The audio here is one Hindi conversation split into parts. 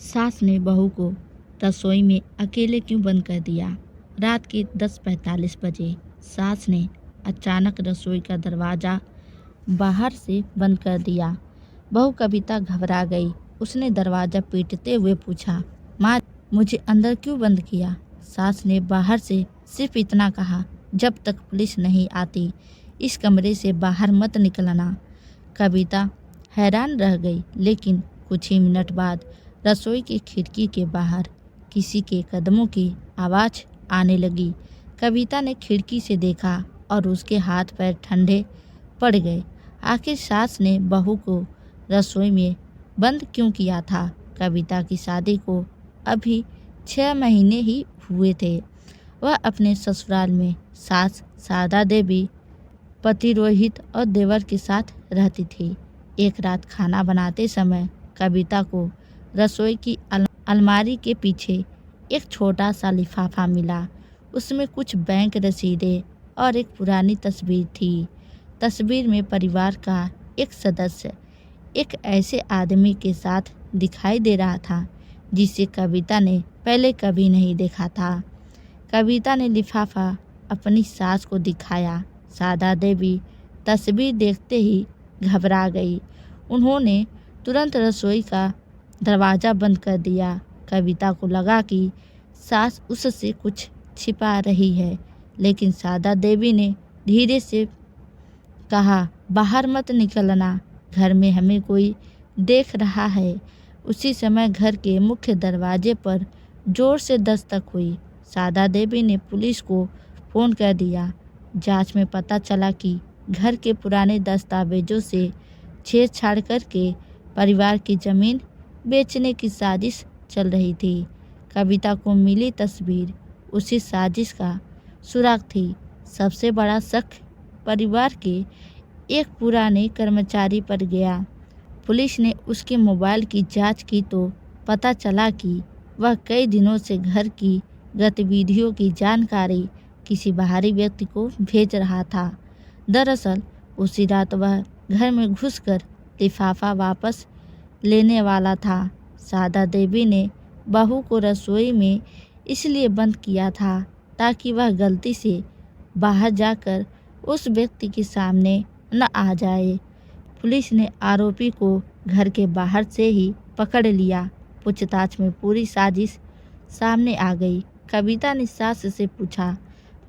सास ने बहू को रसोई में अकेले क्यों बंद कर दिया। रात के 10:45 बजे सास ने अचानक रसोई का दरवाज़ा बाहर से बंद कर दिया। बहू कविता घबरा गई। उसने दरवाज़ा पीटते हुए पूछा, माँ, मुझे अंदर क्यों बंद किया। सास ने बाहर से सिर्फ इतना कहा, जब तक पुलिस नहीं आती इस कमरे से बाहर मत निकलना। कविता हैरान रह गई, लेकिन कुछ ही मिनट बाद रसोई की खिड़की के बाहर किसी के कदमों की आवाज़ आने लगी। कविता ने खिड़की से देखा और उसके हाथ पैर ठंडे पड़ गए। आखिर सास ने बहू को रसोई में बंद क्यों किया था। कविता की शादी को अभी 6 महीने ही हुए थे। वह अपने ससुराल में सास शारदा देवी, पति रोहित और देवर के साथ रहती थी। एक रात खाना बनाते समय कविता को रसोई की अलमारी के पीछे एक छोटा सा लिफाफा मिला। उसमें कुछ बैंक रसीदें और एक पुरानी तस्वीर थी। तस्वीर में परिवार का एक सदस्य एक ऐसे आदमी के साथ दिखाई दे रहा था जिसे कविता ने पहले कभी नहीं देखा था। कविता ने लिफाफा अपनी सास को दिखाया। शारदा देवी तस्वीर देखते ही घबरा गई। उन्होंने तुरंत रसोई का दरवाज़ा बंद कर दिया। कविता को लगा कि सास उससे कुछ छिपा रही है, लेकिन शारदा देवी ने धीरे से कहा, बाहर मत निकलना, घर में हमें कोई देख रहा है। उसी समय घर के मुख्य दरवाजे पर जोर से दस्तक हुई। शारदा देवी ने पुलिस को फ़ोन कर दिया। जांच में पता चला कि घर के पुराने दस्तावेजों से छेड़छाड़ करके परिवार की ज़मीन बेचने की साजिश चल रही थी। कविता को मिली तस्वीर उसी साजिश का सुराग थी। सबसे बड़ा शक परिवार के एक पुराने कर्मचारी पर गया। पुलिस ने उसके मोबाइल की जांच की तो पता चला कि वह कई दिनों से घर की गतिविधियों की जानकारी किसी बाहरी व्यक्ति को भेज रहा था। दरअसल उसी रात वह घर में घुसकर लिफाफा वापस लेने वाला था। शारदा देवी ने बहू को रसोई में इसलिए बंद किया था ताकि वह गलती से बाहर जाकर उस व्यक्ति के सामने न आ जाए। पुलिस ने आरोपी को घर के बाहर से ही पकड़ लिया। पूछताछ में पूरी साजिश सामने आ गई। कविता ने सास से पूछा,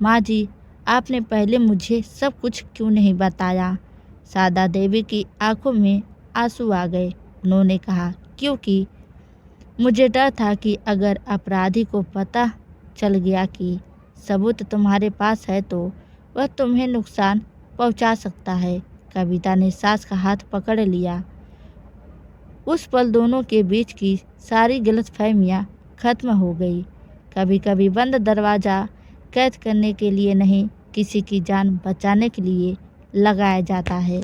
माँ जी, आपने पहले मुझे सब कुछ क्यों नहीं बताया। शारदा देवी की आंखों में आंसू आ गए। उन्होंने कहा, क्योंकि मुझे डर था कि अगर अपराधी को पता चल गया कि सबूत तुम्हारे पास है तो वह तुम्हें नुकसान पहुंचा सकता है। कविता ने सास का हाथ पकड़ लिया। उस पल दोनों के बीच की सारी गलतफहमियां खत्म हो गई। कभी कभी बंद दरवाज़ा कैद करने के लिए नहीं, किसी की जान बचाने के लिए लगाया जाता है।